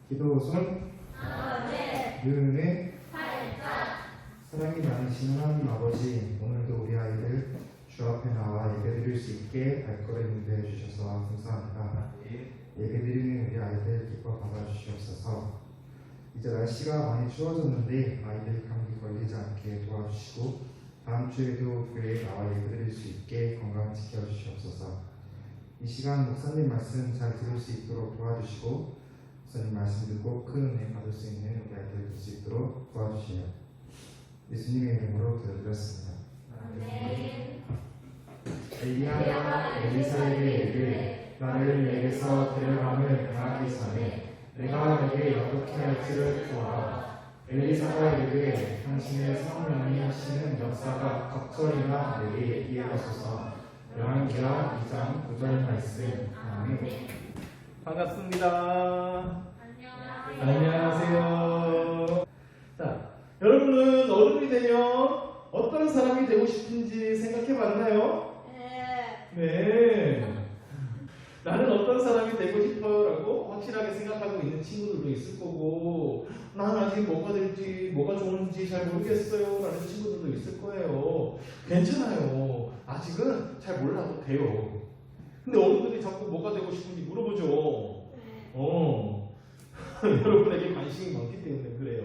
기도손 유은혜 사랑이 많으신 하나님 아버지, 오늘도 우리 아이들 주 앞에 나와 예배드릴 수 있게 발걸음 인도해 주셔서 감사합니다. 예배드리는 우리 아이들 기뻐 받아주시옵소서. 이제 날씨가 많이 추워졌는데 아이들 감기 걸리지 않게 도와주시고 다음 주에도 교회에 나와 예배드릴 수 있게 건강 지켜주시옵소서. 이 시간 목사님 말씀 잘 들을 수 있도록 도와주시고 목사님 말씀 듣고 큰 은혜 받을 수 있는 우리 아이들 될 수 있도록 도와주시며 예수님의 이름으로 기도드렸습니다. 엘리야가 엘리사에게 이르되 나를 내게서 데려감을 당하기 전에 내가 내게 어떻게 할지를 구하라. 엘리사가 이르되 당신의 성령이 하시는 역사가 적절히나 내게 이해하소서. 열왕기하 2장 9절 말씀. 아멘. 반갑습니다. 안녕하세요. 자, 여러분은 어른이 되면 어떤 사람이 되고 싶은지 생각해 봤나요? 네. 나는 어떤 사람이 되고 싶어요 라고 확실하게 생각하고 있는 친구들도 있을 거고, 난 아직 뭐가 될지 뭐가 좋은지 잘 모르겠어요 라는 친구들도 있을 거예요. 괜찮아요. 아직은 잘 몰라도 돼요. 근데 어른들이 자꾸 뭐가 되고 싶은지 물어보죠. 여러분에게 관심이 많기 때문에 그래요.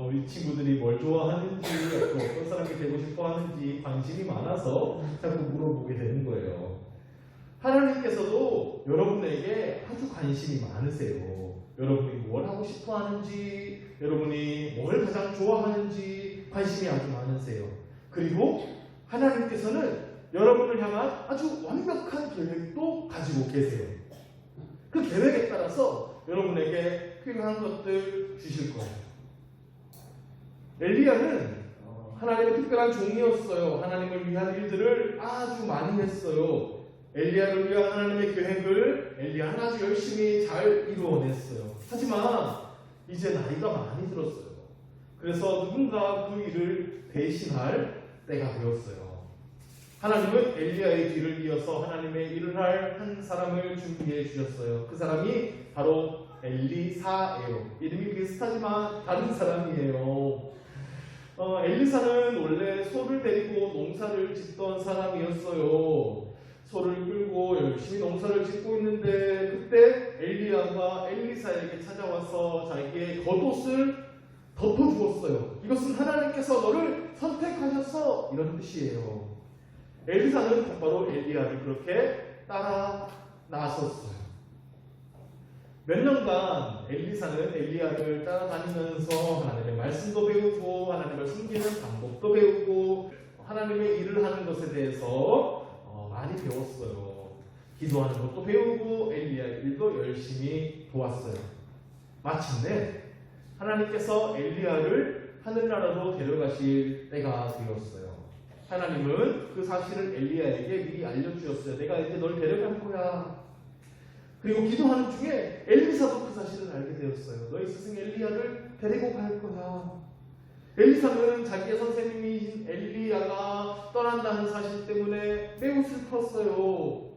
우리 친구들이 뭘 좋아하는지, 또 어떤 사람이 되고 싶어 하는지 관심이 많아서 자꾸 물어보게 되는 거예요. 하나님께서도 여러분에게 아주 관심이 많으세요. 여러분이 뭘 하고 싶어 하는지, 여러분이 뭘 가장 좋아하는지 관심이 아주 많으세요. 그리고 하나님께서는 여러분을 향한 아주 완벽한 계획도 가지고 계세요. 그 계획에 따라서 여러분에게 필요한 것들 주실 거예요. 엘리야는 하나님의 특별한 종이었어요. 하나님을 위한 일들을 아주 많이 했어요. 엘리야를 위한 하나님의 계획을 엘리야는 아주 열심히 잘 이루어냈어요. 하지만 이제 나이가 많이 들었어요. 그래서 누군가 그 일을 대신할 때가 되었어요. 하나님은 엘리야의 뒤를 이어서 하나님의 일을 할 한 사람을 준비해 주셨어요. 그 사람이 바로 엘리사예요. 이름이 비슷하지만 다른 사람이에요. 엘리사는 원래 소를 데리고 농사를 짓던 사람이었어요. 소를 끌고 열심히 농사를 짓고 있는데 그때 엘리야가 엘리사에게 찾아와서 자기의 겉옷을 덮어주었어요. 이것은 하나님께서 너를 선택하셔서 이런 뜻이에요. 엘리사는 곧바로 엘리야를 그렇게 따라 나섰어요. 몇 년간 엘리사는 엘리야를 따라다니면서 하나님의 말씀도 배우고 하나님을 섬기는 방법도 배우고 하나님의 일을 하는 것에 대해서 많이 배웠어요. 기도하는 것도 배우고 엘리야의 일도 열심히 도왔어요. 마침내 하나님께서 엘리야를 하늘나라로 데려가실 때가 되었어요. 하나님은 그 사실을 엘리야에게 미리 알려주셨어요. 내가 이제 널 데려갈 거야. 그리고 기도하는 중에 엘리사도 그 사실을 알게 되었어요. 너희 스승 엘리야를 데리고 갈 거야. 엘리사는 자기의 선생님인 엘리야가 떠난다는 사실 때문에 매우 슬펐어요.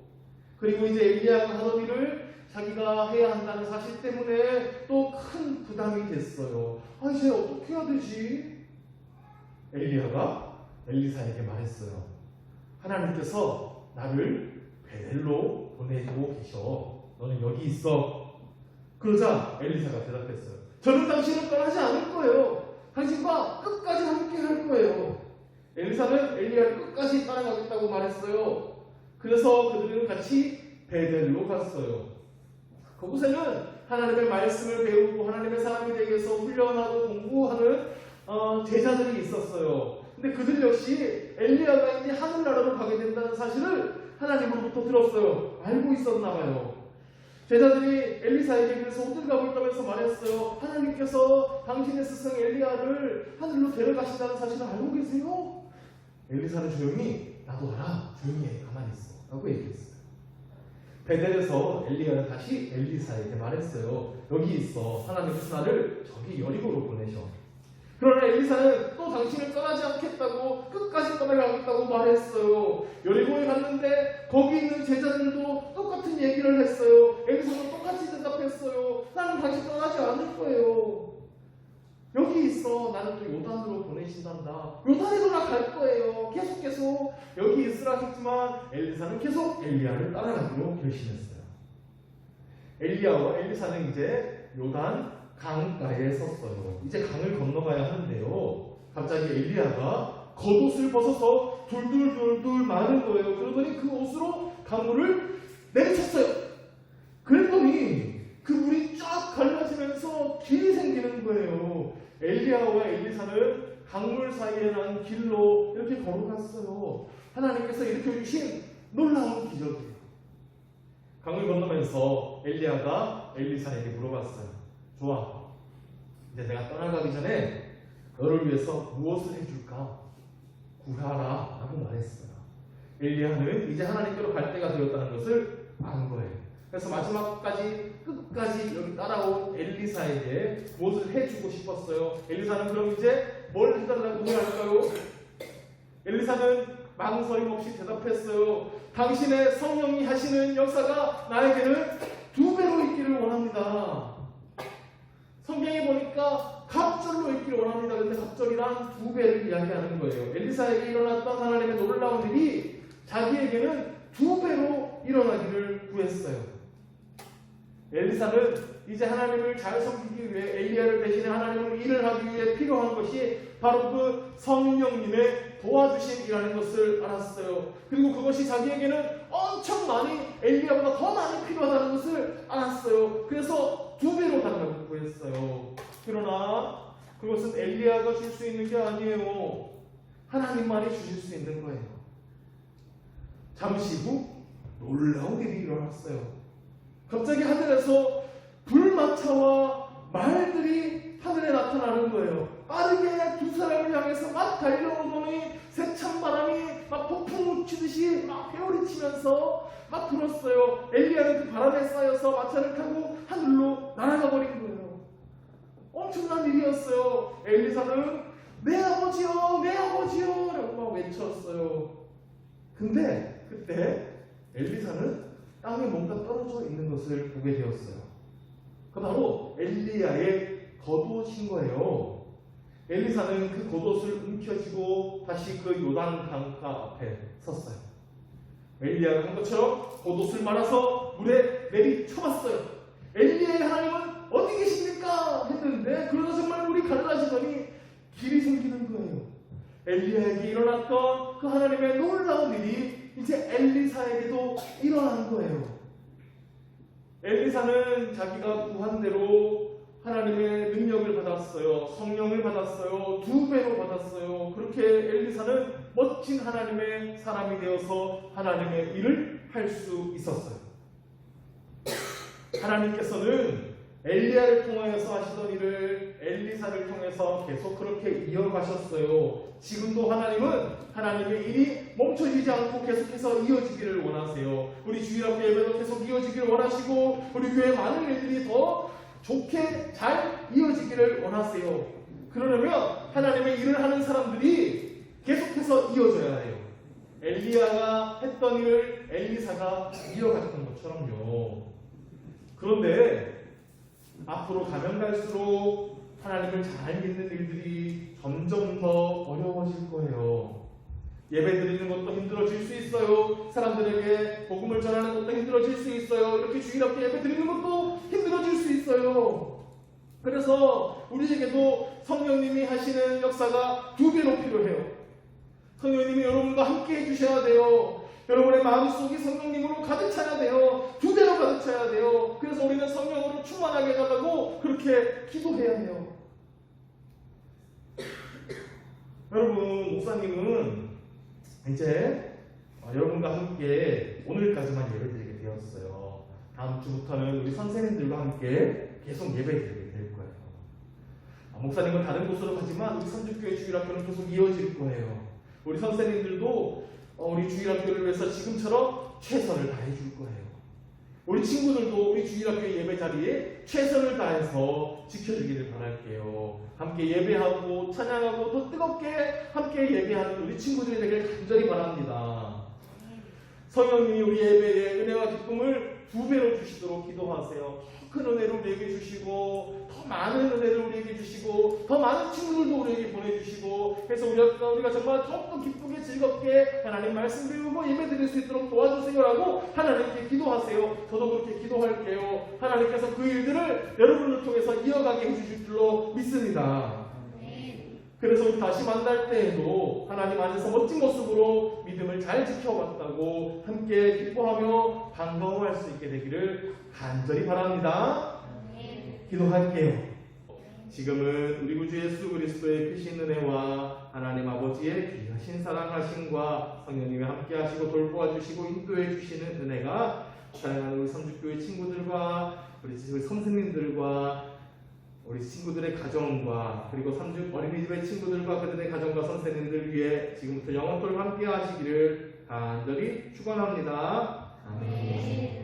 그리고 이제 엘리야가 하던 일을 자기가 해야 한다는 사실 때문에 또 큰 부담이 됐어요. 아, 이제 어떻게 해야 되지? 엘리야가 엘리사에게 말했어요. 하나님께서 나를 베델로 보내고 계셔. 너는 여기 있어. 그러자 엘리사가 대답했어요. 저는 당신을 떠나지 않을 거예요. 당신과 끝까지 함께 할 거예요. 엘리사는 엘리야를 끝까지 따라가겠다고 말했어요. 그래서 그들은 같이 베델로 갔어요. 그곳에는 하나님의 말씀을 배우고 하나님의 사람이 되기 위해서 훈련하고 공부하는 제자들이 있었어요. 근데 그들 역시 엘리야가 이제 하늘나라로 가게 된다는 사실을 하나님으로부터 들었어요. 알고 있었나 봐요. 제자들이 엘리사에게 그래서 어딜 가고 있다면서 말했어요. 하나님께서 당신의 스승 엘리야를 하늘로 데려가신다는 사실을 알고 계세요? 엘리사는 조용히 나도 알아. 조용히 해. 가만히 있어. 라고 얘기했어요. 베델에서 엘리야는 다시 엘리사에게 말했어요. 여기 있어. 하나님께서 나를 저기 여리고로 보내셔. 그러나 엘리사는 또 당신을 떠나지 않겠다고 끝까지 떠나가겠다고 말했어요. 여리고에 갔는데 거기 있는 제자들도 똑같은 얘기를 했어요. 엘리사도 똑같이 대답했어요. 나는 당신 떠나지 않을 거예요. 여기 있어. 나는 또 요단으로 보내신단다. 요단으로 나 갈 거예요. 계속 여기 있으라 했지만 엘리사는 계속 엘리야를 따라가기로 결심했어요. 엘리야와 엘리사는 이제 요단 강가에 섰어요. 이제 강을 건너가야 하는데요. 갑자기 엘리야가 겉옷을 벗어서 돌돌돌돌 마는 거예요. 그러더니 그 옷으로 강물을 내리쳤어요. 그랬더니 그 물이 쫙 갈라지면서 길이 생기는 거예요. 엘리야와 엘리사는 강물 사이에 난 길로 이렇게 걸어갔어요. 하나님께서 일으켜주신 놀라운 기적이에요. 강을 건너면서 엘리야가 엘리사에게 물어봤어요. 좋아. 이제 내가 떠나가기 전에 너를 위해서 무엇을 해줄까? 구하라. 라고 말했어요. 엘리야는 이제 하나님께로 갈 때가 되었다는 것을 안 거예요. 그래서 마지막까지 끝까지 여기 따라온 엘리사에게 무엇을 해주고 싶었어요. 엘리사는 그럼 이제 뭘 해달라고 할까요? 엘리사는 망설임 없이 대답했어요. 당신의 성령이 하시는 역사가 나에게는 2배로 있기를 원합니다. 성경에 보니까 갑절로 있기를 원합니다. 근데 갑절이란 2배를 이야기하는 거예요. 엘리사에게 일어났던 하나님의 놀라운 일이 자기에게는 2배로 일어나기를 구했어요. 엘리사는 이제 하나님을 잘 섬기기 위해 엘리야를 대신해 하나님을 일을 하기 위해 필요한 것이 바로 그 성령님의 도와주심이라는 것을 알았어요. 그리고 그것이 자기에게는 엄청 많이 엘리야보다 더 많이 필요하다는 것을 알았어요. 그래서 2배로 달라고 구했어요. 그러나 그것은 엘리야가 줄 수 있는 게 아니에요. 하나님만이 주실 수 있는 거예요. 잠시 후 놀라운 일이 일어났어요. 갑자기 하늘에서 불마차와 말들이 하늘에 나타나는 거예요. 빠르게 2사람을 향해서 막 달려오더니 세찬 바람이 막 폭풍 우치듯이 막 회오리치면서 막 불었어요. 엘리야는 그 바람에 쌓여서 마차를 타고 하늘로 날아가 버린 거예요. 엄청난 일이었어요. 엘리사는 내 아버지요, 내 아버지요 라고 막 외쳤어요. 근데 그때 엘리사는 땅에 뭔가 떨어져 있는 것을 보게 되었어요. 그 바로 엘리야의 겉옷인 거예요. 엘리사는 그 겉옷을 움켜쥐고 다시 그 요단 강가 앞에 섰어요. 엘리야가 한 것처럼 겉옷을 말아서 물에 내리쳐봤어요. 엘리야의 하나님은 어디 계십니까? 했는데 그러다 정말 물이 갈라지더니 길이 생기는 거예요. 엘리야에게 일어났던 그 하나님의 놀라운 일이 이제 엘리사에게도 일어난 거예요. 엘리사는 자기가 구한 대로 하나님의 능력을 받았어요. 성령을 받았어요. 2배로 받았어요. 그렇게 엘리사는 멋진 하나님의 사람이 되어서 하나님의 일을 할 수 있었어요. 하나님께서는 엘리야를 통하여서 하시던 일을 엘리사를 통해서 계속 그렇게 이어가셨어요. 지금도 하나님은 하나님의 일이 멈춰지지 않고 계속해서 이어지기를 원하세요. 우리 주일학교 예배도 계속 이어지기를 원하시고 우리 교회 많은 일들이 더 좋게 잘 이어지기를 원하세요. 그러려면 하나님의 일을 하는 사람들이 계속해서 이어져야 해요. 엘리야가 했던 일을 엘리사가 이어갔던 것처럼요. 그런데 앞으로 가면 갈수록 하나님을 잘 믿는 일들이 점점 더 어려워질 거예요. 예배 드리는 것도 힘들어질 수 있어요. 사람들에게 복음을 전하는 것도 힘들어질 수 있어요. 이렇게 주일학교 예배 드리는 것도 힘들어질 수 있어요. 그래서 우리에게도 성령님이 하시는 역사가 2배로 필요해요. 성령님이 여러분과 함께 해주셔야 돼요. 여러분의 마음속이 성령님으로 가득 차야 돼요. 2배로 가득 차야 돼요. 그래서 우리는 성령으로 충만하게 해달라고 그렇게 기도해야 해요. 여러분, 목사님은 이제 여러분과 함께 오늘까지만 예배드리게 되었어요. 다음 주부터는 우리 선생님들과 함께 계속 예배드리게 될 거예요. 목사님은 다른 곳으로 가지만 우리 선주교회 주일학교는 계속 이어질 거예요. 우리 선생님들도 우리 주일학교를 위해서 지금처럼 최선을 다해 줄 거예요. 우리 친구들도 우리 주일학교 예배 자리에 최선을 다해서 지켜주기를 바랄게요. 함께 예배하고 찬양하고 더 뜨겁게 함께 예배하는 우리 친구들이 되길 간절히 바랍니다. 성령님이 우리 예배에 은혜와 기쁨을 2배로 주시도록 기도하세요. 더 큰 은혜를 우리에게 주시고 더 많은 은혜를 우리에게 주시고 더 많은 친구들도 우리에게 보내주시고 그래서 우리가 정말 더욱더 기쁘게 즐겁게 하나님 말씀 배우고 예배 드릴 수 있도록 도와주세요라고 하나님께 기도하세요. 저도 그렇게 기도할게요. 하나님께서 그 일들을 여러분을 통해서 이어가게 해주실 줄로 믿습니다. 그래서 우리 다시 만날 때에도 하나님 안에서 멋진 모습으로 믿음을 잘 지켜왔다고 함께 기뻐하며 반가워할 수 있게 되기를 간절히 바랍니다. 기도할게요. 지금은 우리 구주 예수 그리스도의 크신 은혜와 하나님 아버지의 귀하신 사랑하심과 성령님이 함께 하시고 돌보아 주시고 인도해 주시는 은혜가 사랑하는 우리 선주교회 친구들과 우리 선생님들과 우리 친구들의 가정과 그리고 어린이집의 친구들과 그들의 가정과 선생님들 위해 지금부터 영원토록 함께 하시기를 간절히 축원합니다. 아멘.